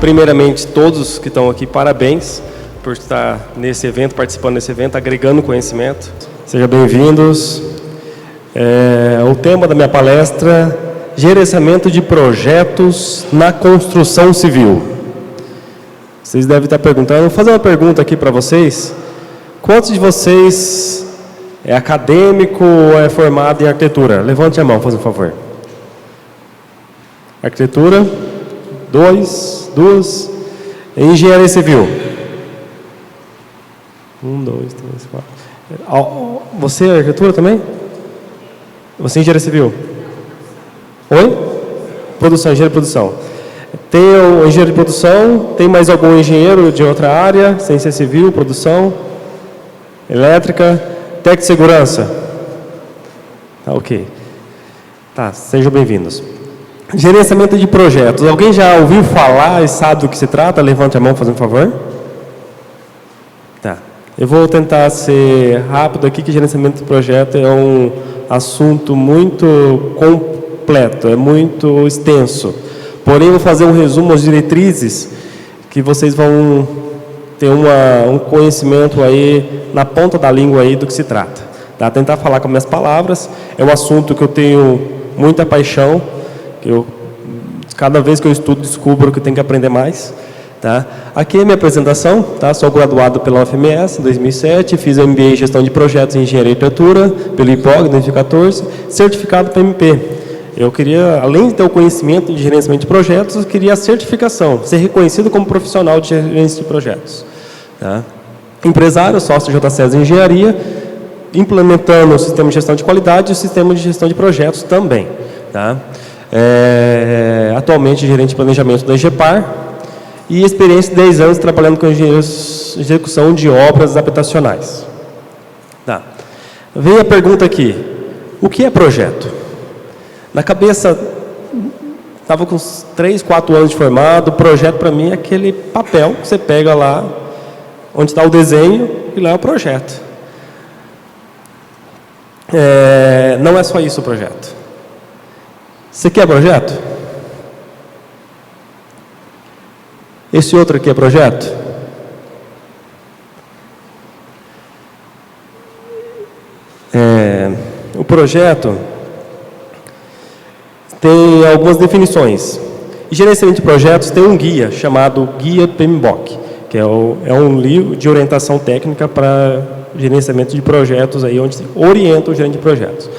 primeiramente, todos que estão aqui, parabéns por estar nesse evento, participando desse evento, agregando conhecimento. Sejam bem-vindos. O tema da minha palestra, gerenciamento de projetos na construção civil. Vocês devem estar perguntando, vou fazer uma pergunta aqui para vocês. Quantos de vocês é acadêmico ou é formado em arquitetura? Levante a mão, por favor. Arquitetura, duas. Engenharia civil. 1, 2, 3, 4. Você é arquitetura também? Você é engenharia civil? Oi? Produção, engenharia de produção. Tem o engenheiro de produção, tem mais algum engenheiro de outra área, ciência civil, produção, elétrica, técnico de segurança? Tá, ok. Tá, sejam bem-vindos. Gerenciamento de projetos. Alguém já ouviu falar e sabe do que se trata? Levante a mão, fazendo um favor. Tá. Eu vou tentar ser rápido aqui, que gerenciamento de projeto é um assunto muito completo, é muito extenso. Porém, vou fazer um resumo às diretrizes, que vocês vão ter um conhecimento aí, na ponta da língua aí, do que se trata. Tá? Tentar falar com minhas palavras, é um assunto que eu tenho muita paixão, que cada vez que eu estudo, descubro que eu tenho que aprender mais. Tá? Aqui é a minha apresentação, tá? Sou graduado pela UFMS em 2007, fiz MBA em Gestão de Projetos em Engenharia e Arquitetura, pelo IPOG em 2014, certificado para MP. Eu queria, além de ter o conhecimento de gerenciamento de projetos, eu queria a certificação, ser reconhecido como profissional de gerenciamento de projetos. Tá? Empresário, sócio da JCES Engenharia, implementando o sistema de gestão de qualidade e o sistema de gestão de projetos também. Tá? Atualmente gerente de planejamento da EGEPAR e experiência de 10 anos trabalhando com engenheiros de execução de obras habitacionais. Tá. Vem a pergunta aqui, o que é projeto? Na cabeça, estava com uns 3, 4 anos de formado, projeto para mim é aquele papel que você pega lá, onde está o desenho, e lá é o projeto. Não é só isso o projeto. Você quer projeto? Esse outro aqui é projeto? O projeto tem algumas definições. E gerenciamento de projetos tem um guia chamado Guia PMBOK, que é um livro de orientação técnica para gerenciamento de projetos, aí, onde se orienta o gerente de projetos.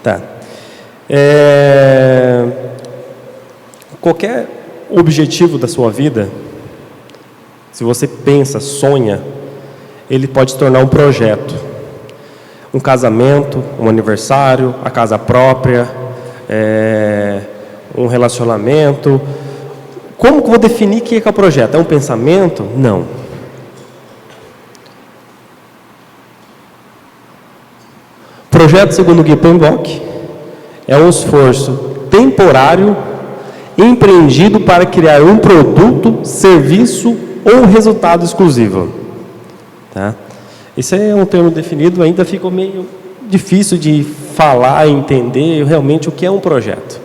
Tá. Qualquer objetivo da sua vida, se você pensa, sonha, ele pode se tornar um projeto. Um casamento, um aniversário, a casa própria, um relacionamento. Como que eu vou definir o que é o projeto? É um pensamento? Não. Projeto, segundo o Guia PMBOK, é um esforço temporário empreendido para criar um produto, serviço ou resultado exclusivo. Tá? Esse é um termo definido, ainda ficou meio difícil de falar, entender realmente o que é um projeto.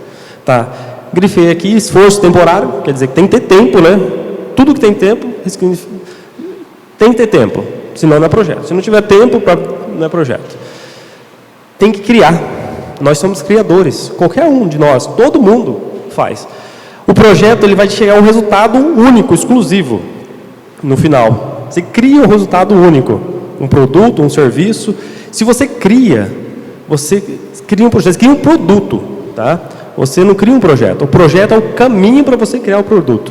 Tá? Grifei aqui, esforço temporário, quer dizer que tem que ter tempo, né? Tudo que tem tempo, tem que ter tempo, senão não é projeto. Se não tiver tempo, não é projeto. Tem que criar. Nós somos criadores, qualquer um de nós, todo mundo faz. O projeto ele vai chegar a um resultado único, exclusivo, no final. Você cria um resultado único, um produto, um serviço. Se você cria um projeto, você cria um produto, tá? Você não cria um projeto. O projeto é o caminho para você criar o produto,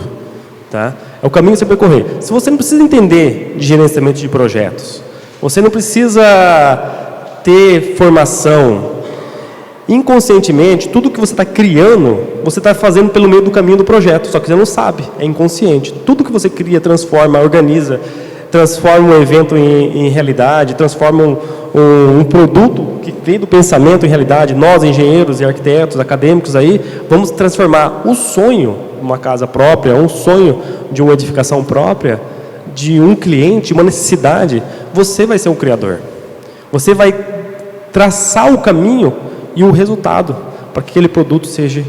tá? É o caminho que você percorrer. Se você não precisa entender de gerenciamento de projetos, você não precisa ter formação. Inconscientemente, tudo que você está criando, você está fazendo pelo meio do caminho do projeto, só que você não sabe, é inconsciente. Tudo que você cria, transforma, organiza, transforma um evento em realidade, transforma um produto que veio do pensamento em realidade. Nós, engenheiros e arquitetos, acadêmicos aí, vamos transformar o sonho de uma casa própria, um sonho de uma edificação própria, de um cliente, uma necessidade. Você vai ser um criador. Você vai traçar o caminho e o resultado para que aquele produto seja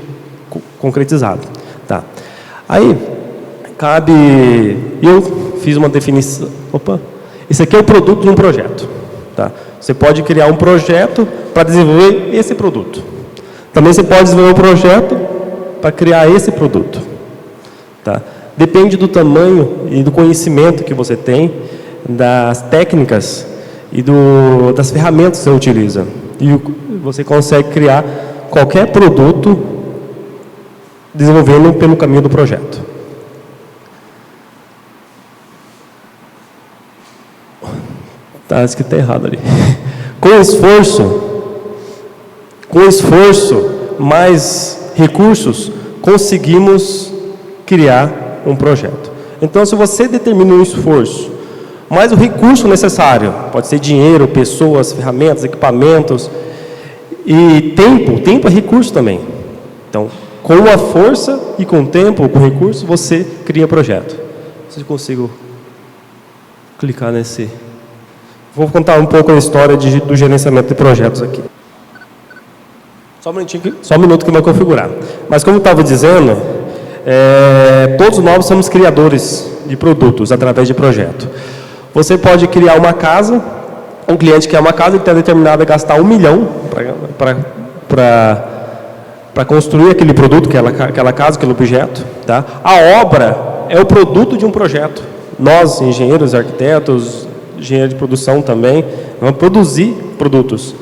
concretizado. Tá. Aí, Eu fiz uma definição. Opa! Esse aqui é o produto de um projeto. Tá? Você pode criar um projeto para desenvolver esse produto. Também você pode desenvolver um projeto para criar esse produto. Tá? Depende do tamanho e do conhecimento que você tem, das técnicas e das ferramentas que você utiliza. E você consegue criar qualquer produto desenvolvendo pelo caminho do projeto. Tá escrito errado ali. Com esforço, mais recursos, conseguimos criar um projeto. Então, se você determina um esforço, mais o recurso necessário, pode ser dinheiro, pessoas, ferramentas, equipamentos, e tempo é recurso também. Então, com a força e com o tempo, com o recurso, você cria projeto. Se eu consigo clicar nesse... Vou contar um pouco a história do gerenciamento de projetos aqui. Só um minuto que vai configurar. Mas como eu estava dizendo, todos nós somos criadores de produtos através de projeto. Você pode criar uma casa, um cliente quer uma casa e está determinado a gastar 1 milhão para construir aquele produto, aquela casa, aquele objeto. Tá? A obra é o produto de um projeto. Nós, engenheiros, arquitetos, engenheiro de produção também, vamos produzir produtos.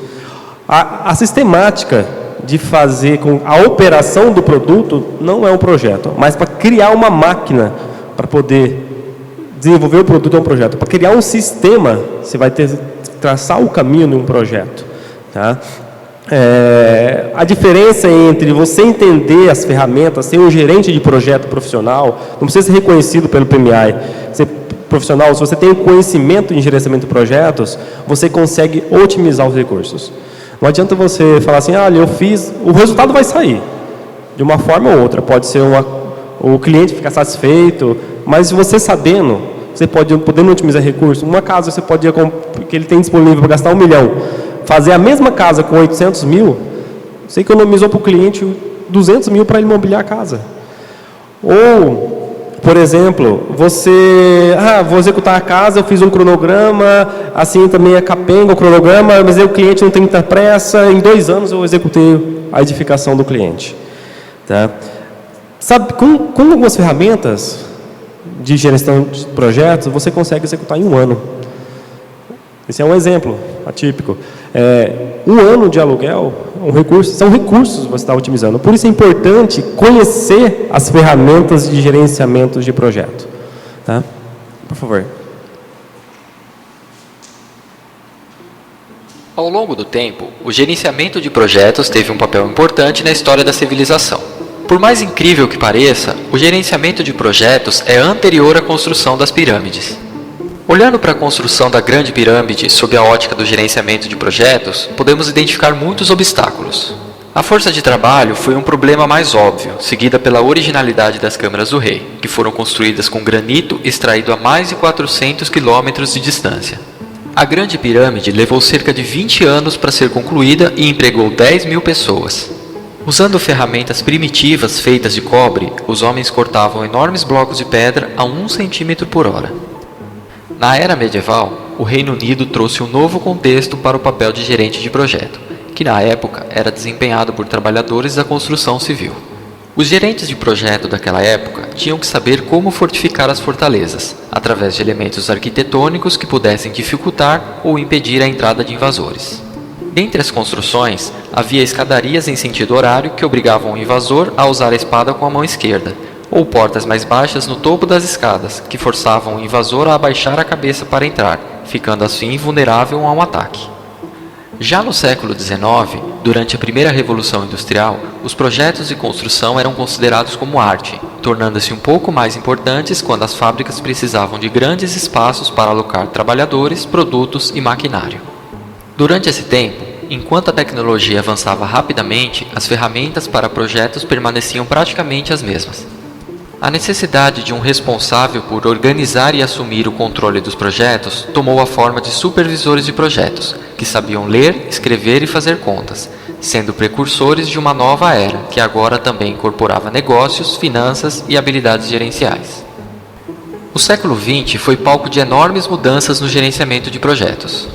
A sistemática de fazer com a operação do produto não é um projeto, mas para criar uma máquina para poder desenvolver o produto é um projeto. Para criar um sistema, você vai ter que traçar o caminho de um projeto. Tá? A diferença entre você entender as ferramentas, ser um gerente de projeto profissional, não precisa ser reconhecido pelo PMI, profissional, se você tem conhecimento em gerenciamento de projetos, você consegue otimizar os recursos. Não adianta você falar assim, olha, eu fiz, o resultado vai sair, de uma forma ou outra, pode ser o cliente ficar satisfeito, mas você sabendo, você podendo otimizar recursos, uma casa você pode, que ele tem disponível para gastar 1 milhão, fazer a mesma casa com 800 mil, você economizou para o cliente 200 mil para ele mobiliar a casa. Ou... Por exemplo, vou executar a casa, eu fiz um cronograma, assim também é capenga o cronograma, mas aí o cliente não tem muita pressa, em 2 anos eu executei a edificação do cliente. Tá? Sabe, com algumas ferramentas de gestão de projetos, você consegue executar em 1 ano. Esse é um exemplo atípico. 1 ano de aluguel, são recursos que você está otimizando. Por isso é importante conhecer as ferramentas de gerenciamento de projeto. Tá? Por favor. Ao longo do tempo, o gerenciamento de projetos teve um papel importante na história da civilização. Por mais incrível que pareça, o gerenciamento de projetos é anterior à construção das pirâmides. Olhando para a construção da Grande Pirâmide sob a ótica do gerenciamento de projetos, podemos identificar muitos obstáculos. A força de trabalho foi um problema mais óbvio, seguida pela originalidade das câmaras do rei, que foram construídas com granito extraído a mais de 400 quilômetros de distância. A Grande Pirâmide levou cerca de 20 anos para ser concluída e empregou 10 mil pessoas. Usando ferramentas primitivas feitas de cobre, os homens cortavam enormes blocos de pedra a 1 centímetro por hora. Na era medieval, o Reino Unido trouxe um novo contexto para o papel de gerente de projeto, que na época era desempenhado por trabalhadores da construção civil. Os gerentes de projeto daquela época tinham que saber como fortificar as fortalezas, através de elementos arquitetônicos que pudessem dificultar ou impedir a entrada de invasores. Dentre as construções, havia escadarias em sentido horário que obrigavam o invasor a usar a espada com a mão esquerda, ou portas mais baixas no topo das escadas, que forçavam o invasor a abaixar a cabeça para entrar, ficando assim invulnerável a um ataque. Já no século XIX, durante a primeira Revolução Industrial, os projetos de construção eram considerados como arte, tornando-se um pouco mais importantes quando as fábricas precisavam de grandes espaços para alocar trabalhadores, produtos e maquinário. Durante esse tempo, enquanto a tecnologia avançava rapidamente, as ferramentas para projetos permaneciam praticamente as mesmas. A necessidade de um responsável por organizar e assumir o controle dos projetos tomou a forma de supervisores de projetos, que sabiam ler, escrever e fazer contas, sendo precursores de uma nova era, que agora também incorporava negócios, finanças e habilidades gerenciais. O século XX foi palco de enormes mudanças no gerenciamento de projetos.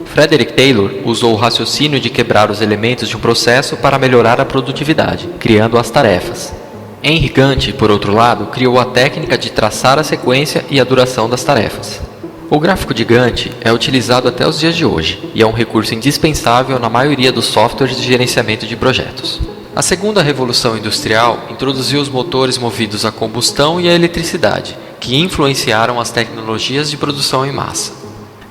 Frederick Taylor usou o raciocínio de quebrar os elementos de um processo para melhorar a produtividade, criando as tarefas. Henry Gantt, por outro lado, criou a técnica de traçar a sequência e a duração das tarefas. O gráfico de Gantt é utilizado até os dias de hoje e é um recurso indispensável na maioria dos softwares de gerenciamento de projetos. A segunda revolução industrial introduziu os motores movidos a combustão e a eletricidade, que influenciaram as tecnologias de produção em massa.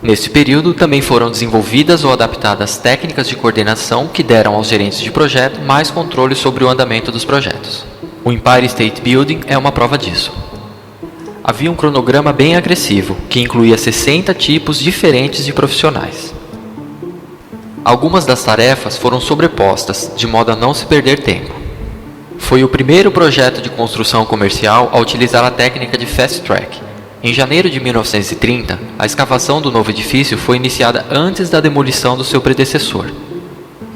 Neste período, também foram desenvolvidas ou adaptadas técnicas de coordenação que deram aos gerentes de projeto mais controle sobre o andamento dos projetos. O Empire State Building é uma prova disso. Havia um cronograma bem agressivo, que incluía 60 tipos diferentes de profissionais. Algumas das tarefas foram sobrepostas, de modo a não se perder tempo. Foi o primeiro projeto de construção comercial a utilizar a técnica de Fast Track. Em janeiro de 1930, a escavação do novo edifício foi iniciada antes da demolição do seu predecessor.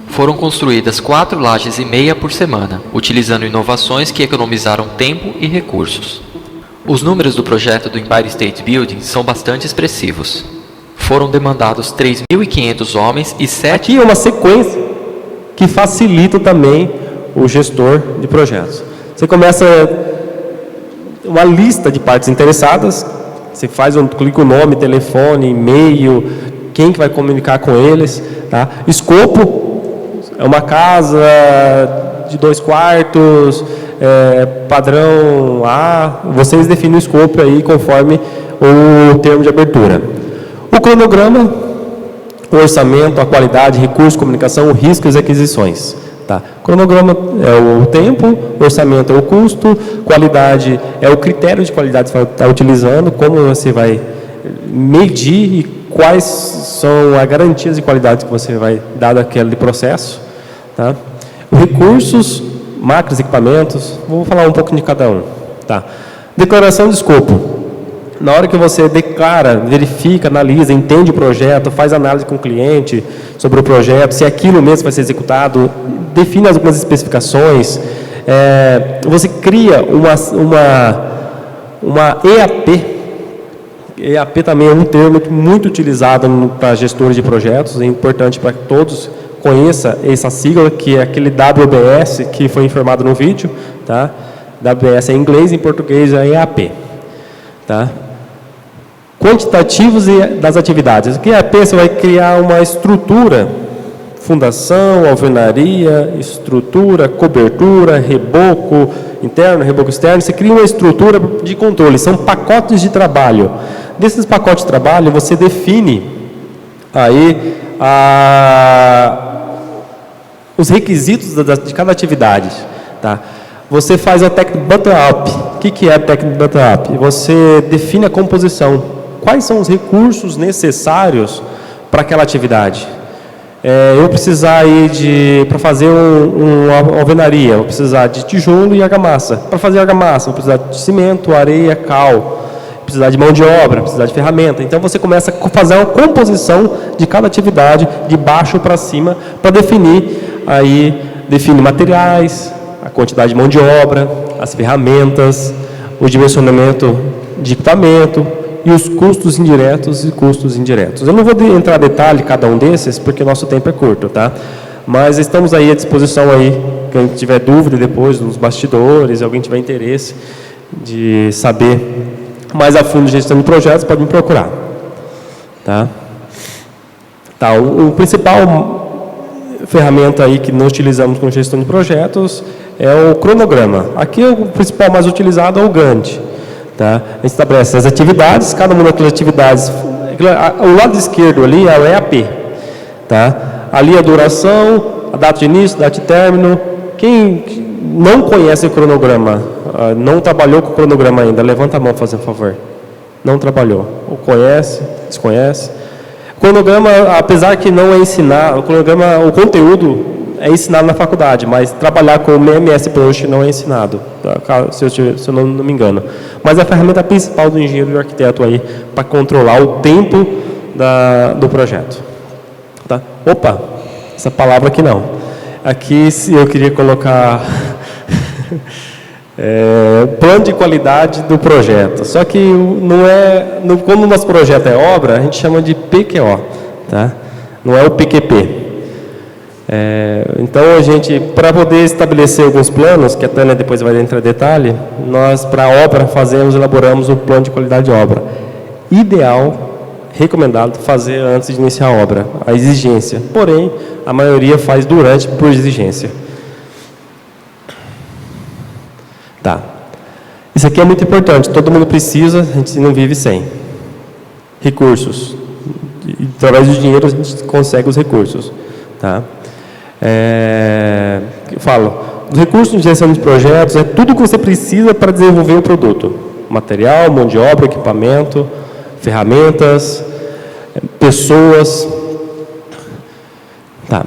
Foram construídas 4 lajes e meia por semana, utilizando inovações que economizaram tempo e recursos. Os números do projeto do Empire State Building são bastante expressivos. Foram demandados 3.500 homens e 7... Aqui é uma sequência que facilita também o gestor de projetos. Você começa uma lista de partes interessadas, você faz clica o nome, telefone, e-mail, quem que vai comunicar com eles, tá? Escopo, é uma casa de 2 quartos, padrão A, vocês definem o escopo aí conforme o termo de abertura. O cronograma, o orçamento, a qualidade, recursos, comunicação, riscos e aquisições. Tá. Cronograma é o tempo, orçamento é o custo, qualidade é o critério de qualidade que você está utilizando, como você vai medir e quais são as garantias de qualidade que você vai dar daquele processo. Tá. Recursos, máquinas, equipamentos, vou falar um pouco de cada um. Tá. Declaração de escopo. Na hora que você declara, verifica, analisa, entende o projeto, faz análise com o cliente sobre o projeto, se aquilo mesmo vai ser executado, define algumas especificações, você cria uma EAP. EAP também é um termo muito utilizado para gestores de projetos, é importante para que todos conheçam essa sigla, que é aquele WBS que foi informado no vídeo. Tá? WBS é em inglês, em português é EAP. Tá? Quantitativos das atividades. O que é EAP? Você vai criar uma estrutura, fundação, alvenaria, estrutura, cobertura, reboco interno, reboco externo. Você cria uma estrutura de controle, são pacotes de trabalho. Desses pacotes de trabalho, você define aí os requisitos de cada atividade. Tá? Você faz a técnica bottom-up. O que é a técnica bottom-up? Você define a composição. Quais são os recursos necessários para aquela atividade? Eu vou precisar para fazer uma alvenaria, eu vou precisar de tijolo e argamassa. Para fazer argamassa, eu vou precisar de cimento, areia, cal, vou precisar de mão de obra, vou precisar de ferramenta. Então você começa a fazer uma composição de cada atividade, de baixo para cima, para define materiais, a quantidade de mão de obra, as ferramentas, o dimensionamento de equipamento e os custos indiretos e custos indiretos. Eu não vou entrar em detalhe cada um desses, porque o nosso tempo é curto, tá? Mas estamos aí à disposição aí, quem tiver dúvida depois nos bastidores, alguém tiver interesse de saber mais a fundo de gestão de projetos, pode me procurar. Tá? Tá, o principal ferramenta aí que nós utilizamos com gestão de projetos é o cronograma. Aqui o principal mais utilizado é o Gantt. Tá? A gente estabelece as atividades, cada uma daquelas atividades, o lado esquerdo ali é o EAP. Tá? Ali a duração, a data de início, data de término. Quem não conhece o cronograma, não trabalhou com o cronograma ainda, levanta a mão, fazendo favor. Não trabalhou. Ou conhece, desconhece. O cronograma, apesar que não é ensinar, o conteúdo é ensinado na faculdade, mas trabalhar com o MS Brush não é ensinado, tá? se eu não me engano. Mas é a ferramenta principal do engenheiro e do arquiteto aí, para controlar o tempo do projeto. Tá? Opa, essa palavra aqui não. Aqui eu queria colocar Plano de qualidade do projeto. Só que como o nosso projeto é obra, a gente chama de PQO, tá? Não é o PQP. Então, a gente, para poder estabelecer alguns planos, que a Tânia depois vai entrar em detalhe, nós, para a obra, elaboramos o plano de qualidade de obra. Ideal, recomendado fazer antes de iniciar a obra, a exigência. Porém, a maioria faz durante, por exigência. Tá. Isso aqui é muito importante, todo mundo precisa, a gente não vive sem. Recursos. E, através do dinheiro a gente consegue os recursos. Tá? Eu falo, os recursos de gestão de projetos é tudo que você precisa para desenvolver o produto. Material, mão de obra, equipamento, ferramentas, pessoas. Tá.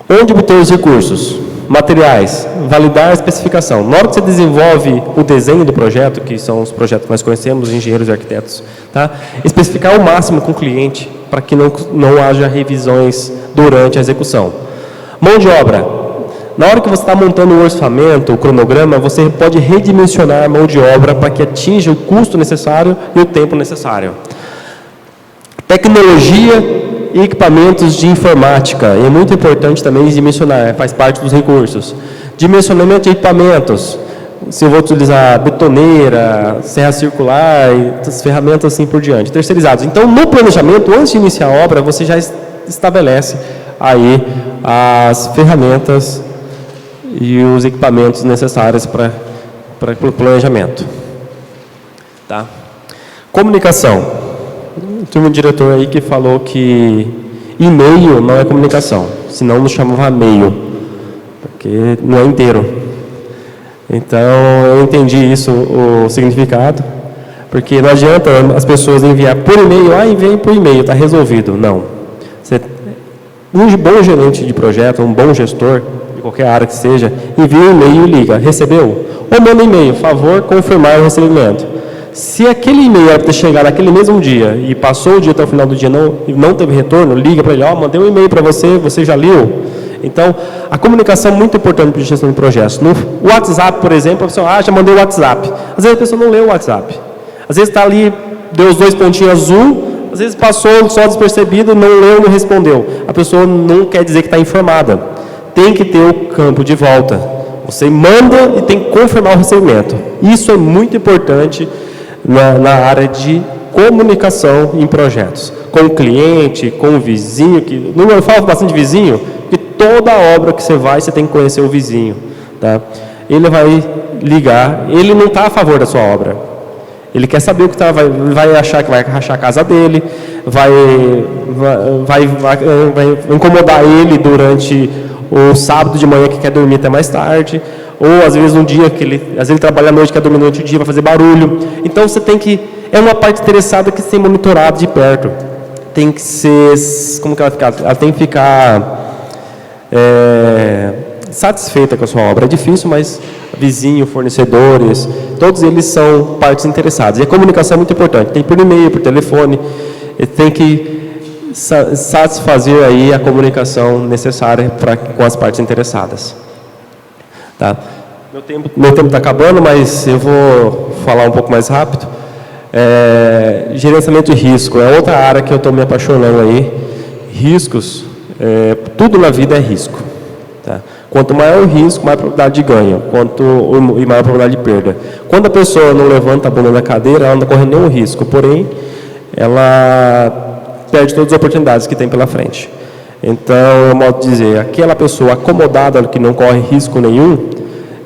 Onde obter os recursos? Materiais, validar a especificação. Na hora que você desenvolve o desenho do projeto, que são os projetos que nós conhecemos, engenheiros e arquitetos, tá? Especificar o máximo com o cliente para que não haja revisões durante a execução. Mão de obra. Na hora que você está montando o orçamento, o cronograma, você pode redimensionar a mão de obra para que atinja o custo necessário e o tempo necessário. Tecnologia e equipamentos de informática. E é muito importante também dimensionar, faz parte dos recursos. Dimensionamento de equipamentos. Se eu vou utilizar betoneira, serra circular, e ferramentas assim por diante. Terceirizados. Então, no planejamento, antes de iniciar a obra, você já estabelece aí as ferramentas e os equipamentos necessários para o planejamento. Tá? Comunicação. Tem um diretor aí que falou que e-mail não é comunicação, senão nos chamava e-mail, porque não é inteiro. Então, eu entendi isso, o significado, porque não adianta as pessoas enviar por e-mail, enviei por e-mail, está resolvido. Não. Um bom gerente de projeto, um bom gestor, de qualquer área que seja, envia um e-mail e liga, recebeu? Ou manda e-mail, favor, confirmar o recebimento. Se aquele e-mail era para ter chegado naquele mesmo dia e passou o dia até o final do dia e não teve retorno, liga para ele, mandei um e-mail para você, você já leu? Então, a comunicação é muito importante para a gestão de projetos. No WhatsApp, por exemplo, a pessoa, já mandei o WhatsApp. Às vezes a pessoa não leu o WhatsApp. Às vezes está ali, deu os 2 pontinhos azul, às vezes passou só despercebido, não leu, não respondeu. A pessoa não quer dizer que está informada. Tem que ter o campo de volta. Você manda e tem que confirmar o recebimento. Isso é muito importante na área de comunicação em projetos, com o cliente, com o vizinho, eu falo bastante de vizinho, porque toda obra que você vai, você tem que conhecer o vizinho, tá? Ele vai ligar, ele não está a favor da sua obra, ele quer saber o que vai achar que vai rachar a casa dele, vai incomodar ele durante o sábado de manhã que quer dormir até mais tarde, ou às vezes um dia às vezes ele trabalha à noite, quer dormir durante o dia, vai fazer barulho. Então você tem que, é uma parte interessada que ser monitorado de perto. Tem que ser, como que ela fica? Ela tem que ficar satisfeita com a sua obra. É difícil, mas vizinho, fornecedores, todos eles são partes interessadas. E a comunicação é muito importante. Tem por e-mail, por telefone, tem que satisfazer aí a comunicação necessária com as partes interessadas. Tá? Meu tempo está acabando, mas eu vou falar um pouco mais rápido. Gerenciamento de risco é outra área que eu estou me apaixonando aí. Riscos, tudo na vida é risco. Tá? Quanto maior o risco, maior a probabilidade de ganho, e maior a probabilidade de perda. Quando a pessoa não levanta a bunda da cadeira, ela não está correndo nenhum risco, porém, ela perde todas as oportunidades que tem pela frente. Então, eu modo de dizer, aquela pessoa acomodada que não corre risco nenhum,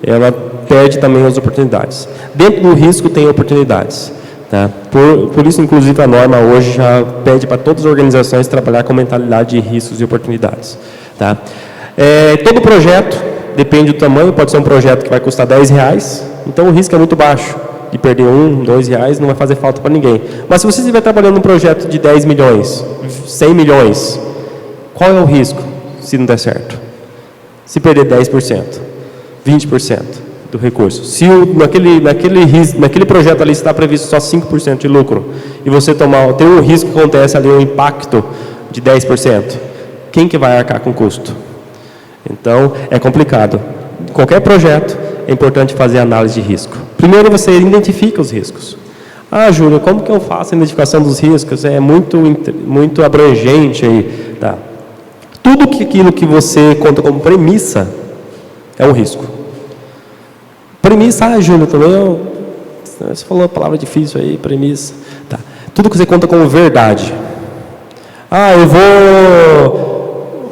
ela perde também as oportunidades. Dentro do risco tem oportunidades. Tá? Por isso, inclusive, a norma hoje já pede para todas as organizações trabalhar com mentalidade de riscos e oportunidades. Tá? Todo projeto, depende do tamanho, pode ser um projeto que vai custar R$10, então o risco é muito baixo. De perder R$1, R$2, não vai fazer falta para ninguém. Mas se você estiver trabalhando num projeto de 10 milhões, 100 milhões, qual é o risco se não der certo? Se perder 10%, 20% do recurso. Se naquele projeto ali está previsto só 5% de lucro e você tem um risco que acontece ali, um impacto de 10%, quem que vai arcar com o custo? Então, é complicado. Qualquer projeto é importante fazer análise de risco? Primeiro, você identifica os riscos. Ah, Júlio, como que eu faço a identificação dos riscos? É muito abrangente aí. Tá. Tudo aquilo que você conta como premissa é um risco. Premissa, Júlio, também você falou a palavra difícil aí, premissa. Tá. Tudo que você conta como verdade. Ah, eu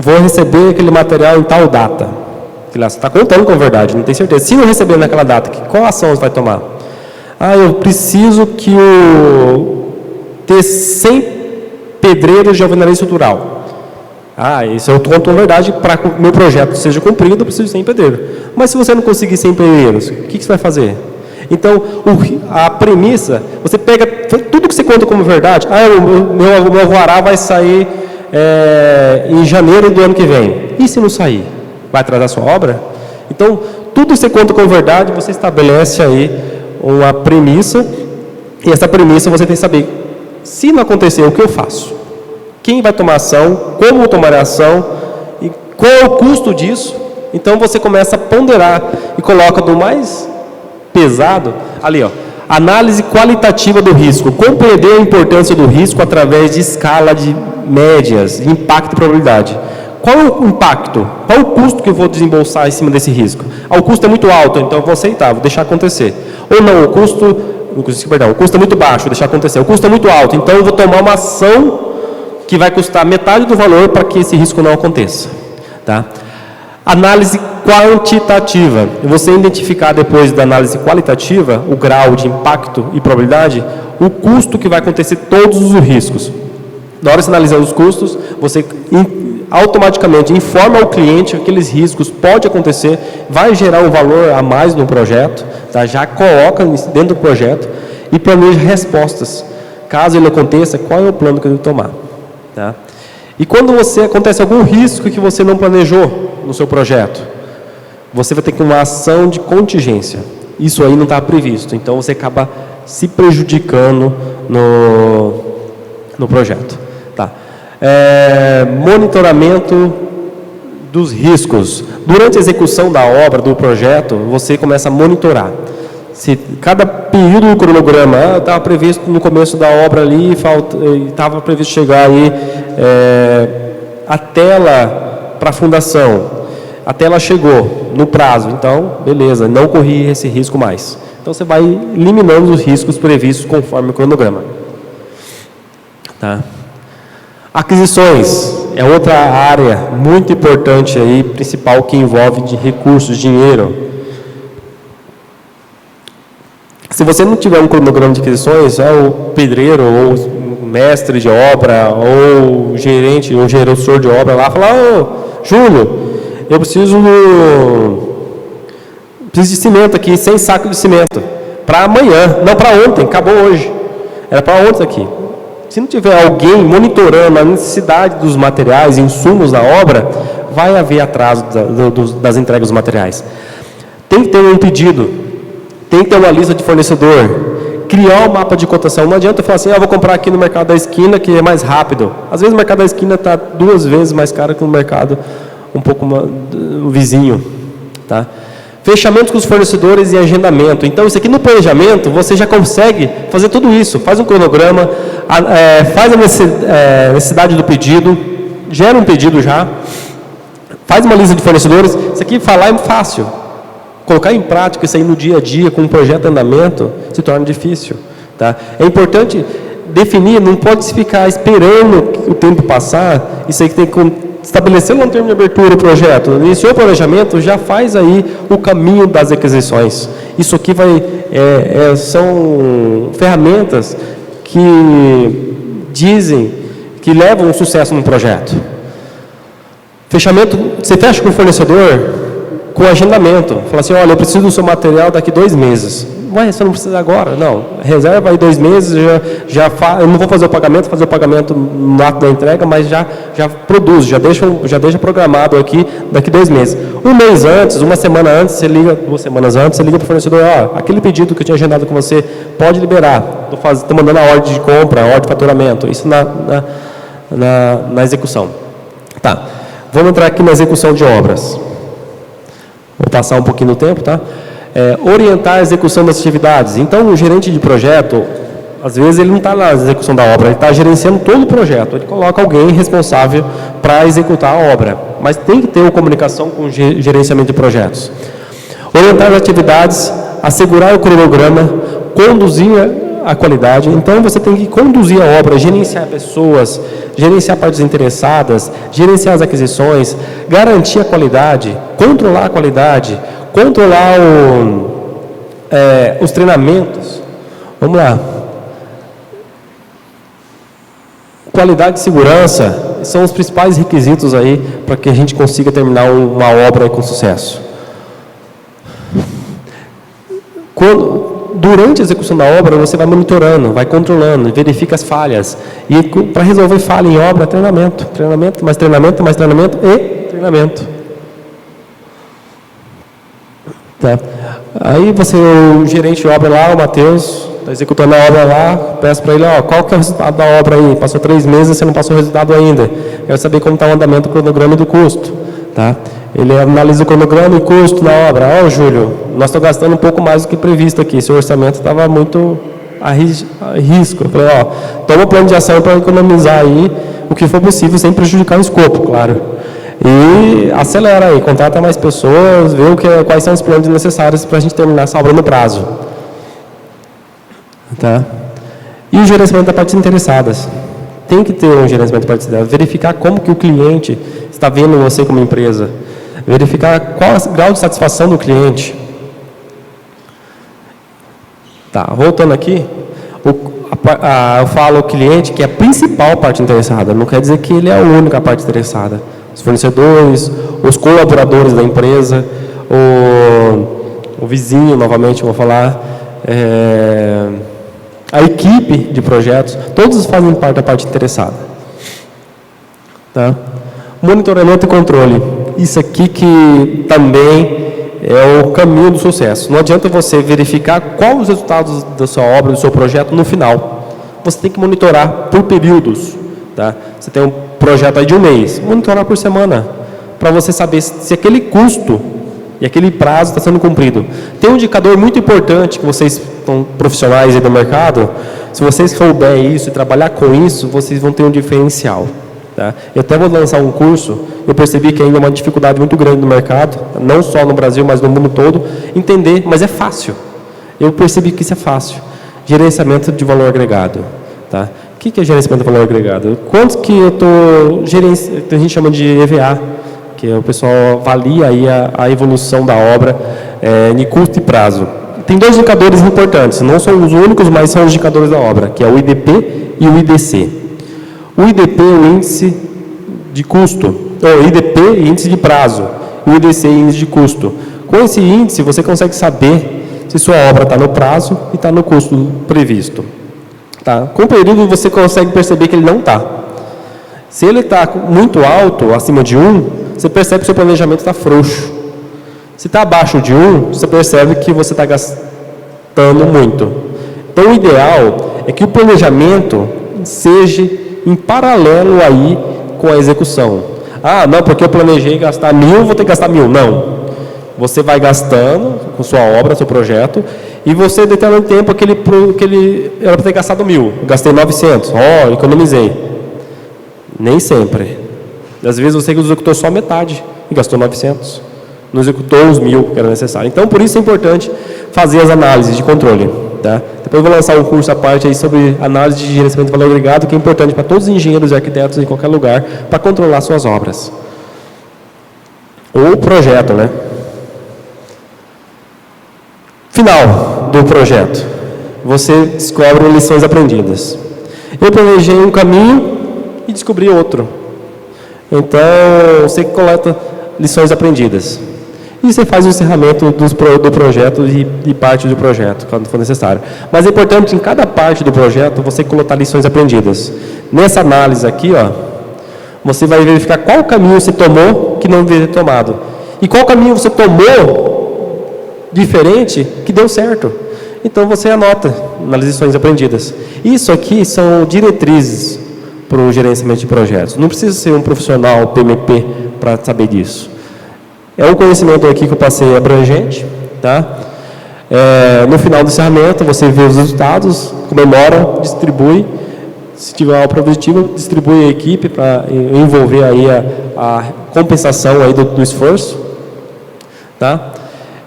vou receber aquele material em tal data. Você está contando com verdade, não tem certeza. Se não receber naquela data, qual ação você vai tomar? Ah, eu preciso ter 100 pedreiros de alvenaria estrutural. Ah, isso eu conto com verdade, para que o meu projeto seja cumprido, eu preciso de 100 pedreiros. Mas se você não conseguir 100 pedreiros, o que você vai fazer? Então, a premissa, você pega tudo que você conta como verdade. Ah, o meu alvará vai sair em janeiro do ano que vem. E se não sair? Vai atrasar a sua obra? Então, tudo que você conta como verdade, você estabelece aí uma premissa. E essa premissa você tem que saber, se não acontecer, o que eu faço? Quem vai tomar ação? Como tomar a ação? E qual é o custo disso? Então, você começa a ponderar e coloca do mais pesado, ali, ó, análise qualitativa do risco, compreender a importância do risco através de escala de médias, de impacto e probabilidade. Qual é o impacto? Qual é o custo que eu vou desembolsar em cima desse risco? Ah, o custo é muito alto, então eu vou aceitar, vou deixar acontecer. Ou não, o custo é muito baixo, vou deixar acontecer. O custo é muito alto, então eu vou tomar uma ação que vai custar metade do valor para que esse risco não aconteça. Tá? Análise quantitativa. Você identificar depois da análise qualitativa o grau de impacto e probabilidade, o custo que vai acontecer todos os riscos. Na hora de analisar os custos, você automaticamente informa ao cliente que aqueles riscos podem acontecer, vai gerar um valor a mais no projeto, tá? Já coloca dentro do projeto e planeja respostas. Caso ele aconteça, qual é o plano que ele tomar? Tá? E quando acontece algum risco que você não planejou no seu projeto, você vai ter que uma ação de contingência. Isso aí não está previsto, então você acaba se prejudicando no projeto. Tá? Monitoramento dos riscos. Durante a execução da obra, do projeto, você começa a monitorar. Se cada período do cronograma estava previsto no começo da obra ali, estava previsto chegar aí a tela para a fundação. A tela chegou no prazo, então, beleza, não corri esse risco mais. Então, você vai eliminando os riscos previstos conforme o cronograma. Tá? Aquisições é outra área muito importante aí, principal, que envolve de recursos, dinheiro. Se você não tiver um cronograma de aquisições, o pedreiro, ou o mestre de obra, ou o gerente, ou o gestor de obra lá, fala, Júlio, eu preciso de cimento aqui, 100 sacos de cimento, para amanhã, não para ontem, acabou hoje, era para ontem aqui. Se não tiver alguém monitorando a necessidade dos materiais, insumos da obra, vai haver atraso das entregas dos materiais. Tem que ter um pedido, tem que ter uma lista de fornecedor, criar um mapa de cotação. Não adianta eu falar assim, vou comprar aqui no mercado da esquina que é mais rápido. Às vezes o mercado da esquina está 2 vezes mais caro que o mercado um pouco o vizinho. Tá? Fechamento com os fornecedores e agendamento. Então, isso aqui no planejamento, você já consegue fazer tudo isso. Faz um cronograma, faz a necessidade do pedido, gera um pedido já, faz uma lista de fornecedores. Isso aqui falar é fácil. Colocar em prática isso aí no dia a dia, com um projeto em andamento, se torna difícil. Tá? É importante definir, não pode se ficar esperando o tempo passar. Isso aí que tem que estabelecer um termo de abertura do projeto, iniciou o planejamento, já faz aí o caminho das aquisições. Isso aqui são ferramentas que que levam um sucesso no projeto. Fechamento, você fecha com o fornecedor com agendamento. Fala assim, olha, eu preciso do seu material daqui 2 meses. Ué, você não precisa agora? Não. Reserva aí 2 meses, eu não vou fazer o pagamento no ato da entrega, mas já produz, já deixa programado aqui daqui 2 meses. 1 mês antes, 1 semana antes, 2 semanas antes, você liga para o fornecedor, aquele pedido que eu tinha agendado com você, pode liberar. Estou mandando a ordem de compra, a ordem de faturamento. Isso na execução. Tá. Vamos entrar aqui na execução de obras. Vou passar um pouquinho do tempo, tá? Orientar a execução das atividades. Então, o gerente de projeto, às vezes, ele não está na execução da obra, ele está gerenciando todo o projeto. Ele coloca alguém responsável para executar a obra. Mas tem que ter uma comunicação com o gerenciamento de projetos. Orientar as atividades, assegurar o cronograma, conduzir a qualidade. Então, você tem que conduzir a obra, gerenciar pessoas, gerenciar partes interessadas, gerenciar as aquisições, garantir a qualidade, controlar a qualidade, controlar os treinamentos. Vamos lá. Qualidade e segurança são os principais requisitos aí para que a gente consiga terminar uma obra aí com sucesso. Durante a execução da obra, você vai monitorando, vai controlando, verifica as falhas. E para resolver falha em obra, treinamento, mais treinamento, mais treinamento e treinamento. Tá. Aí o gerente de obra lá, o Matheus, está executando a obra lá, peço para ele, qual que é o resultado da obra aí? Passou 3 meses e você não passou o resultado ainda. Quero saber como está o andamento do cronograma e do custo. Tá? Ele analisa o cronograma e custo na obra. Júlio, nós estamos gastando um pouco mais do que previsto aqui. Seu orçamento estava muito a risco. Eu falei, toma um plano de ação para economizar aí o que for possível, sem prejudicar o escopo, claro. E acelera aí, contrata mais pessoas, vê quais são os planos necessários para a gente terminar essa obra no prazo. Tá? E o gerenciamento das partes interessadas. Tem que ter um gerenciamento de partes interessadas. Verificar como que o cliente está vendo você como empresa. Verificar qual é o grau de satisfação do cliente. Tá, voltando aqui, eu falo o cliente que é a principal parte interessada. Não quer dizer que ele é a única parte interessada. Os fornecedores, os colaboradores da empresa, o vizinho, novamente vou falar, a equipe de projetos, todos fazem parte da parte interessada. Tá? Monitoramento e controle. Isso aqui que também é o caminho do sucesso. Não adianta você verificar quais os resultados da sua obra, do seu projeto no final. Você tem que monitorar por períodos. Tá? Você tem um projeto aí de 1 mês, monitorar por semana, para você saber se aquele custo e aquele prazo está sendo cumprido. Tem um indicador muito importante que vocês são profissionais aí do mercado, se vocês souberem isso e trabalhar com isso, vocês vão ter um diferencial. Tá? Eu até vou lançar um curso, eu percebi que ainda é uma dificuldade muito grande no mercado, não só no Brasil, mas no mundo todo, entender, mas é fácil. Eu percebi que isso é fácil. Gerenciamento de valor agregado. Tá? O que é gerenciamento de valor agregado? Quanto que eu estou gerenciando, a gente chama de EVA, que o pessoal avalia aí a evolução da obra em custo e prazo. Tem 2 indicadores importantes, não são os únicos, mas são os indicadores da obra, que é o IDP e o IDC. O IDP é o índice de custo, o IDP é índice de prazo, e o IDC é índice de custo. Com esse índice, você consegue saber se sua obra está no prazo e está no custo previsto. Tá? Com o período, você consegue perceber que ele não está. Se ele está muito alto, acima de 1, você percebe que o seu planejamento está frouxo. Se está abaixo de 1, você percebe que você está gastando muito. Então, o ideal é que o planejamento seja em paralelo aí com a execução. Não, porque eu planejei gastar 1.000, vou ter que gastar 1.000. Não. Você vai gastando com sua obra, seu projeto, e você determina o tempo que ele era para ter gastado 1.000. Eu gastei 900. Economizei. Nem sempre. Às vezes você executou só metade e gastou 900. Não executou os 1.000 que era necessário. Então, por isso é importante fazer as análises de controle. Tá? Depois eu vou lançar um curso à parte aí sobre análise de gerenciamento de valor agregado, que é importante para todos os engenheiros e arquitetos em qualquer lugar, para controlar suas obras. Ou projeto, né? Final do projeto. Você descobre lições aprendidas. Eu planejei um caminho e descobri outro. Então, você coleta lições aprendidas. E você faz o encerramento do projeto e parte do projeto, quando for necessário. Mas é importante, em cada parte do projeto, você coletar lições aprendidas. Nessa análise aqui, você vai verificar qual caminho você tomou que não deveria ter tomado. E qual caminho você tomou diferente que deu certo. Então, você anota nas lições aprendidas. Isso aqui são diretrizes para o gerenciamento de projetos. Não precisa ser um profissional PMP para saber disso. É um conhecimento aqui que eu passei abrangente, tá? No final do encerramento, você vê os resultados, comemora, distribui. Se tiver algo positivo, distribui a equipe para envolver aí a compensação aí do esforço. Tá?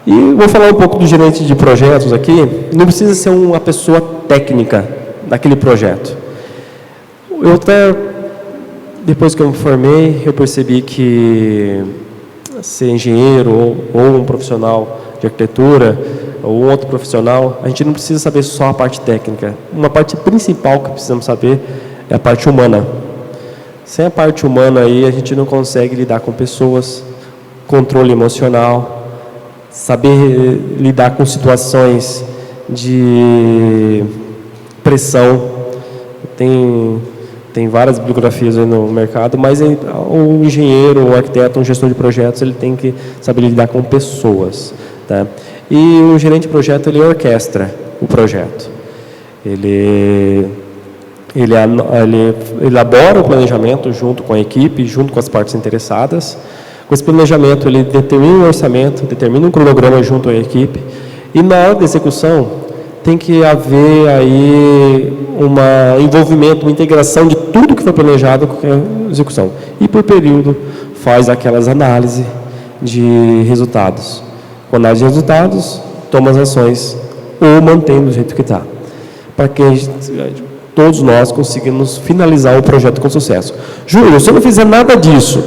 E vou falar um pouco do gerente de projetos aqui. Não precisa ser uma pessoa técnica daquele projeto. Eu até, depois que eu me formei, eu percebi que ser engenheiro ou um profissional de arquitetura ou um outro profissional, a gente não precisa saber só a parte técnica. Uma parte principal que precisamos saber é a parte humana. Sem a parte humana aí, a gente não consegue lidar com pessoas, controle emocional, saber lidar com situações de pressão. Tem várias bibliografias aí no mercado, mas o engenheiro, o arquiteto, um gestor de projetos, ele tem que saber lidar com pessoas. Tá? E o gerente de projeto, ele orquestra o projeto. Ele elabora o planejamento junto com a equipe, junto com as partes interessadas. Com esse planejamento, ele determina um orçamento, determina um cronograma junto à equipe. E na hora da execução, tem que haver aí um envolvimento, uma integração de tudo que foi planejado com a execução. E por período, faz aquelas análises de resultados. Com análise de resultados, toma as ações ou mantém do jeito que está. Para que todos nós conseguimos finalizar o projeto com sucesso. Júlio, se eu não fizer nada disso,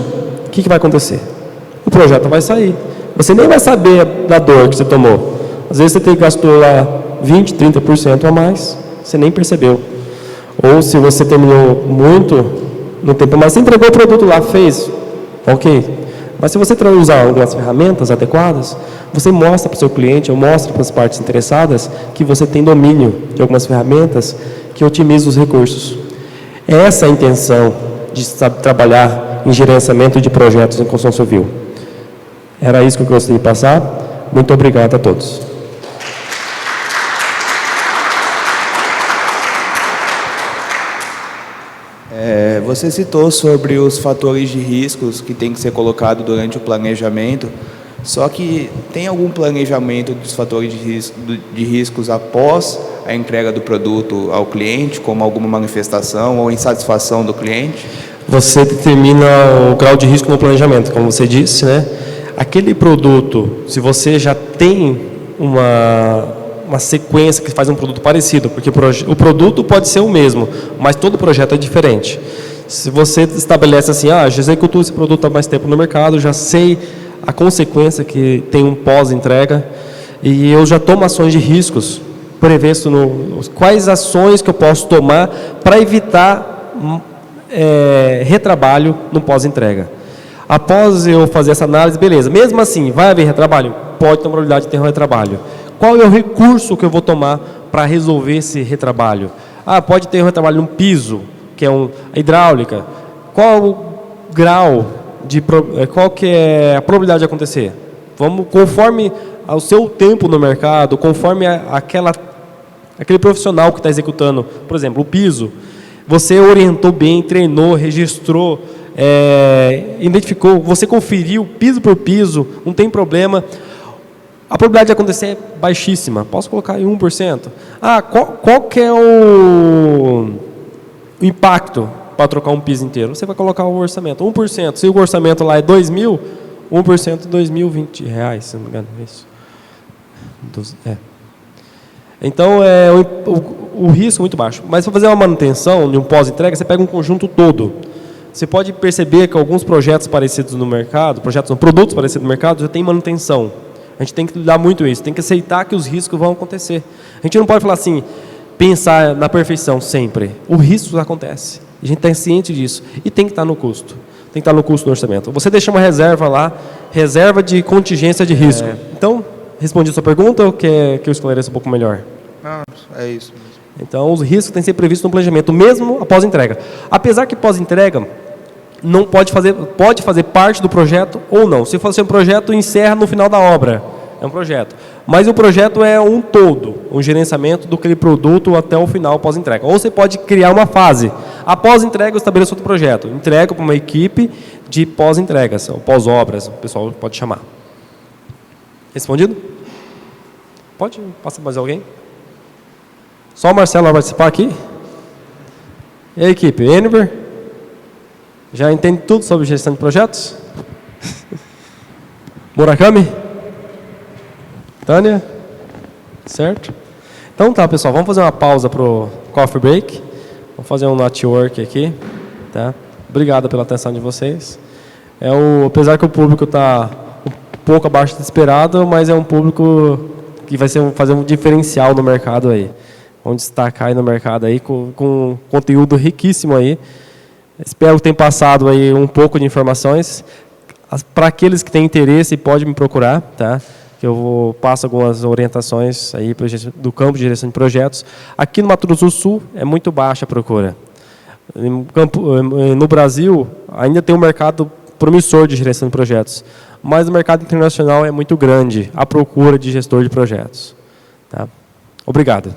o que vai acontecer? O projeto vai sair. Você nem vai saber da dor que você tomou. Às vezes você gastou lá 20%, 30% a mais, você nem percebeu. Ou se você terminou muito no tempo, mas você entregou o produto lá, fez, ok. Mas se você usar algumas ferramentas adequadas, você mostra para o seu cliente, ou mostra para as partes interessadas, que você tem domínio de algumas ferramentas que otimizam os recursos. Essa é a intenção de trabalhar em gerenciamento de projetos em construção civil. Era isso que eu gostaria de passar. Muito obrigado a todos. Você citou sobre os fatores de riscos que tem que ser colocado durante o planejamento, só que tem algum planejamento dos fatores de riscos após a entrega do produto ao cliente, como alguma manifestação ou insatisfação do cliente? Você determina o grau de risco no planejamento, como você disse, né? Aquele produto, se você já tem uma sequência que faz um produto parecido, porque o produto pode ser o mesmo, mas todo projeto é diferente. Se você estabelece assim, já executou esse produto há mais tempo no mercado, já sei a consequência que tem um pós-entrega, e eu já tomo ações de riscos, previsto quais ações que eu posso tomar para evitar retrabalho no pós-entrega. Após eu fazer essa análise, beleza, mesmo assim, vai haver retrabalho? Pode ter uma probabilidade de ter um retrabalho. Qual é o recurso que eu vou tomar para resolver esse retrabalho? Pode ter um retrabalho no piso, que é a hidráulica. Qual o grau qual que é a probabilidade de acontecer? Vamos, conforme ao seu tempo no mercado, conforme aquele profissional que está executando, por exemplo, o piso, você orientou bem, treinou, registrou, identificou, você conferiu piso por piso, não tem problema. A probabilidade de acontecer é baixíssima. Posso colocar em 1%? Qual que é o impacto para trocar um piso inteiro? Você vai colocar o orçamento, 1%. Se o orçamento lá é 2.000, 1% de R$2.020, se não me engano. Isso. Então, o risco é muito baixo. Mas para fazer uma manutenção de um pós-entrega, você pega um conjunto todo. Você pode perceber que alguns projetos parecidos no mercado, produtos parecidos no mercado, já tem manutenção. A gente tem que lidar muito isso, tem que aceitar que os riscos vão acontecer. A gente não pode falar assim, pensar na perfeição sempre. O risco acontece. A gente está ciente disso. E tem que estar no custo. Tem que estar no custo do orçamento. Você deixa uma reserva lá, reserva de contingência de risco. Então, respondi a sua pergunta ou quer que eu esclareça um pouco melhor? Não, é isso mesmo. Então, os riscos têm que ser previstos no planejamento, mesmo após entrega. Apesar que pós-entrega não pode fazer parte do projeto ou não. Se for um projeto, encerra no final da obra. É um projeto. Mas o projeto é um todo, um gerenciamento do aquele produto até o final pós-entrega. Ou você pode criar uma fase. Após entrega, eu estabeleço outro projeto. Entrego para uma equipe de pós-entregas, ou pós-obras, o pessoal pode chamar. Respondido? Pode passar mais alguém? Só o Marcelo vai participar aqui? E a equipe? Eniver? Já entende tudo sobre gestão de projetos? Murakami? Tânia? Certo? Então tá, pessoal, vamos fazer uma pausa para o coffee break. Vamos fazer um network aqui. Tá? Obrigado pela atenção de vocês. Apesar que o público está um pouco abaixo do esperado, mas é um público que vai fazer um diferencial no mercado aí. Vamos destacar aí no mercado aí com conteúdo riquíssimo aí. Espero que tenha passado aí um pouco de informações. Para aqueles que têm interesse, pode me procurar, tá? Que eu passo algumas orientações aí do campo de gestão de projetos. Aqui no Mato Grosso do Sul é muito baixa a procura. No Brasil, ainda tem um mercado promissor de gestão de projetos, mas o mercado internacional é muito grande, a procura de gestor de projetos. Tá? Obrigado.